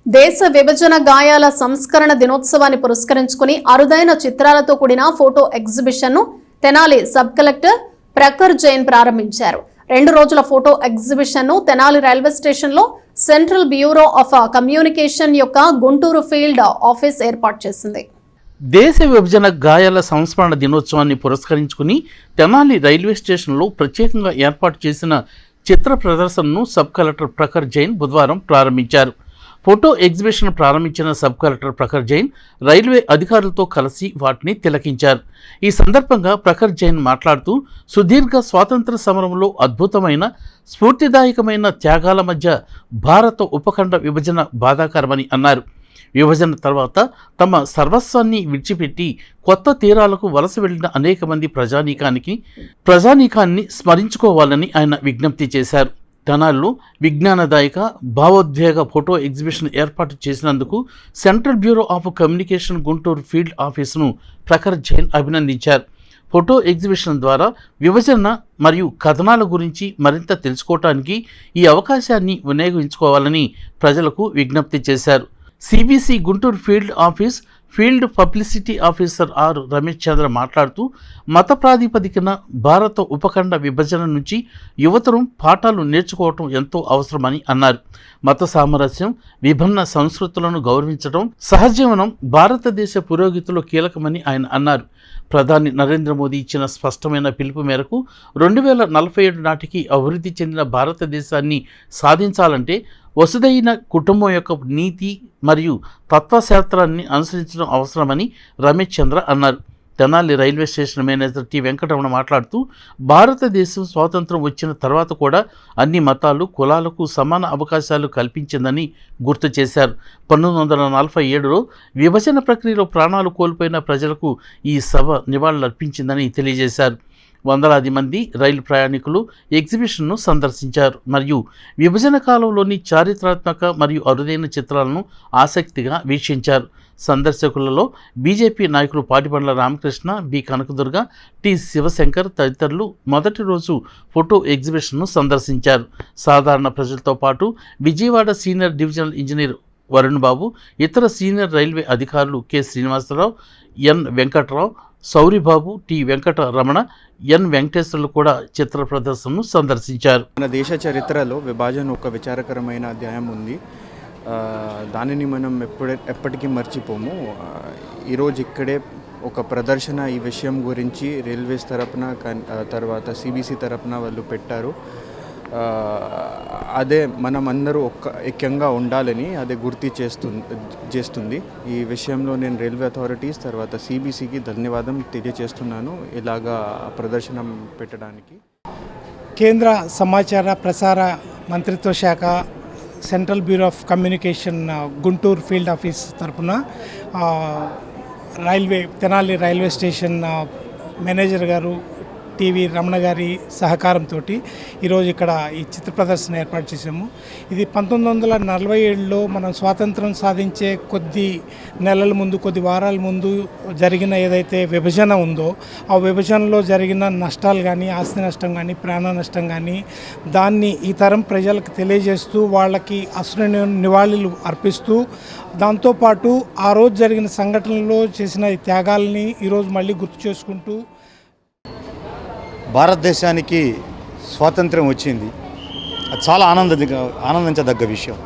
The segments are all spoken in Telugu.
దేశ విభజన గాయాల సంస్కరణ దినోత్సవాన్ని పురస్కరించుకుని అరుదైన చిత్రాలతో కూడిన ఫోటో ఎగ్జిబిషన్ ను తెనాలి సబ్ కలెక్టర్ ప్రఖర్ జైన్ ప్రారంభించారు. 2 రోజుల ఫోటో ఎగ్జిబిషన్ ను తెనాలి రైల్వే స్టేషన్ లో సెంట్రల్ బ్యూరో ఆఫ్ కమ్యూనికేషన్ యొక్క గుంటూరు ఫీల్డ్ ఆఫీస్ ఏర్పాటు చేసింది. దేశ విభజన గాయాల సంస్మరణ దినోత్సవాన్ని పురస్కరించుకుని తెనాలి రైల్వే స్టేషన్లో ప్రత్యేకంగా ఏర్పాటు చేసిన చిత్ర ప్రదర్శనను సబ్ కలెక్టర్ ప్రఖర్ జైన్ బుధవారం ప్రారంభించారు. ఫోటో ఎగ్జిబిషన్ ప్రారంభించిన sub collector Prakhar Jain railway అధికారులతో కలిసి వాటిని తిలకించారు. ఈ సందర్భంగా ప్రఖర్ జైన్ మాట్లాడుతూ సుదీర్ఘ స్వాతంత్ర సమరంలో అద్భుతమైన స్ఫూర్తిదాయకమైన త్యాగాల మధ్య భారత ఉపఖండ విభజన బాధాకరమని అన్నారు. విభజన తర్వాత తమ సర్వస్వాన్ని విడిచిపెట్టి కొత్త తీరాలకు వలస వెళ్లిన అనేక మంది ప్రజానీకాన్ని స్మరించుకోవాలని ఆయన విజ్ఞప్తి చేశారు. తెనాలిలో విజ్ఞానదాయక భావోద్వేగ ఫోటో ఎగ్జిబిషన్ ఏర్పాటు చేసినందుకు central bureau of communication Guntur field ఆఫీసును ప్రఖర్ జైన్ అభినందించారు. ఫోటో ఎగ్జిబిషన్ ద్వారా విభజన మరియు కథనాల గురించి మరింత తెలుసుకోవటానికి ఈ అవకాశాన్ని వినియోగించుకోవాలని ప్రజలకు విజ్ఞప్తి చేశారు. CBC Guntur field office field publicity officer R Ramesh Chandra మాట్లాడుతూ మత ప్రాతిపదికన భారత ఉపఖండ విభజన నుంచి యువతరం పాఠాలు నేర్చుకోవటం ఎంతో అవసరమని అన్నారు. మత సామరస్యం, విభిన్న సంస్కృతులను గౌరవించడం, సహజీవనం భారతదేశ పురోగతిలో కీలకమని ఆయన అన్నారు. ప్రధాని నరేంద్ర మోదీ ఇచ్చిన స్పష్టమైన పిలుపు మేరకు 2047 నాటికి అభివృద్ధి చెందిన భారతదేశాన్ని సాధించాలంటే వసుదైన కుటుంబం యొక్క నీతి మరియు తత్వశాస్త్రాన్ని అనుసరించడం అవసరమని రమేష్ చంద్ర అన్నారు. Tenali railway station manager T Venkataramana మాట్లాడుతూ భారతదేశం స్వాతంత్రం వచ్చిన తర్వాత కూడా అన్ని మతాలు, కులాలకు సమాన అవకాశాలు కల్పించిందని గుర్తు చేశారు. 1947లో విభజన ప్రక్రియలో ప్రాణాలు కోల్పోయిన ప్రజలకు ఈ సభ నివాళులర్పించిందని తెలియజేశారు. వందలాది మంది రైలు ప్రయాణికులు ఎగ్జిబిషన్ను సందర్శించారు మరియు విభజన కాలంలోని చారిత్రాత్మక మరియు అరుదైన చిత్రాలను ఆసక్తిగా వీక్షించారు. సందర్శకులలో బీజేపీ నాయకులు పాటిబండ్ల రామకృష్ణ, బి కనకదుర్గ, టి శివశంకర్ తదితరులు మొదటి రోజు ఫోటో ఎగ్జిబిషన్ను సందర్శించారు. సాధారణ ప్రజలతో పాటు Vijayawada senior divisional engineer Varun Babu, ఇతర సీనియర్ రైల్వే అధికారులు K Srinivasarao, N Venkatrao, Souribabu, T Venkata Ramana, N Venkateswarlu కూడా చిత్ర ప్రదర్శనను సందర్శించారు. మన దేశ చరిత్రలో విభజన ఒక విచారకరమైన అధ్యాయం ఉంది. దానిని మనం ఎప్పటికీ మర్చిపోము. ఈరోజు ఇక్కడే ఒక ప్రదర్శన ఈ విషయం గురించి రైల్వేస్ తరపున తర్వాత సిబిసి తరపున వాళ్ళు పెట్టారు. అదే మనం అందరూ ఐక్యంగా ఉండాలని అదే గుర్తు చేస్తుంది. ఈ విషయంలో నేను రైల్వే అథారిటీస్ తర్వాత సిబిసికి ధన్యవాదం తెలియజేస్తున్నాను ఇలాగా ప్రదర్శన పెట్టడానికి. కేంద్ర సమాచార ప్రసార మంత్రిత్వ శాఖ central bureau of communication Guntur field office తరఫున తెనాలి రైల్వే స్టేషన్ మేనేజర్ గారు టీవీ రమణ గారి సహకారంతో ఈరోజు ఇక్కడ ఈ చిత్ర ప్రదర్శన ఏర్పాటు చేసాము. ఇది 1947లో మనం స్వాతంత్రం సాధించే కొద్ది నెలల ముందు, కొద్ది వారాల ముందు జరిగిన ఏదైతే విభజన ఉందో ఆ విభజనలో జరిగిన నష్టాలు కానీ, ఆస్తి నష్టం కానీ, ప్రాణ నష్టం కానీ దాన్ని ఈ తరం ప్రజలకు తెలియజేస్తూ వాళ్ళకి అసలు నివాళులు అర్పిస్తూ దాంతోపాటు ఆ రోజు జరిగిన సంఘటనలో చేసిన ఈ త్యాగాల్ని ఈరోజు మళ్ళీ గుర్తు చేసుకుంటూ భారతదేశానికి స్వాతంత్రం వచ్చింది. అది చాలా ఆనందించదగ్గ విషయం.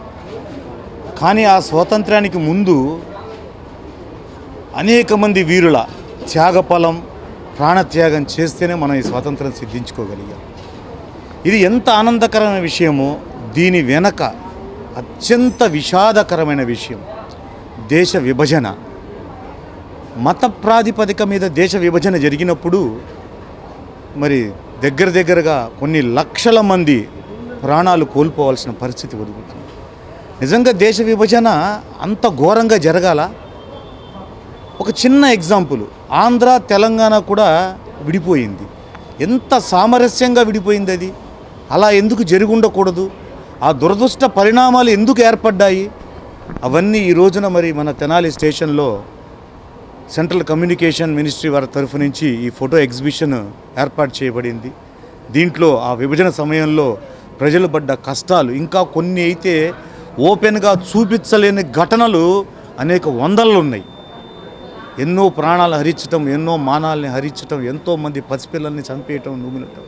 కానీ ఆ స్వాతంత్రానికి ముందు అనేక మంది వీరుల త్యాగఫలం, ప్రాణత్యాగం చేస్తేనే మనం ఈ స్వాతంత్రం సిద్ధించుకోగలిగాం. ఇది ఎంత ఆనందకరమైన విషయమో దీని వెనక అత్యంత విషాదకరమైన విషయం దేశ విభజన. మత ప్రాతిపదిక మీద దేశ విభజన జరిగినప్పుడు మరి దగ్గరగా కొన్ని లక్షల మంది ప్రాణాలు కోల్పోవాల్సిన పరిస్థితి ఒదుగుతుంది. నిజంగా దేశ విభజన అంత ఘోరంగా జరగాల? ఒక చిన్న ఎగ్జాంపుల్, ఆంధ్ర తెలంగాణ కూడా విడిపోయింది. ఎంత సామరస్యంగా విడిపోయింది అది. అలా ఎందుకు జరిగి ఉండకూడదు? ఆ దురదృష్ట పరిణామాలు ఎందుకు ఏర్పడ్డాయి? అవన్నీ ఈ రోజున మరి మన తెనాలి స్టేషన్లో సెంట్రల్ కమ్యూనికేషన్ మినిస్ట్రీ వారి తరఫు నుంచి ఈ ఫోటో ఎగ్జిబిషన్ ఏర్పాటు చేయబడింది. దీంట్లో ఆ విభజన సమయంలో ప్రజలు పడ్డ కష్టాలు, ఇంకా కొన్ని అయితే ఓపెన్గా చూపించలేని ఘటనలు అనేక వందలు ఉన్నాయి. ఎన్నో ప్రాణాలు హరించటం, ఎన్నో మానాల్ని హరించటం, ఎంతోమంది పసిపిల్లల్ని చంపేయటం, నూమినటం.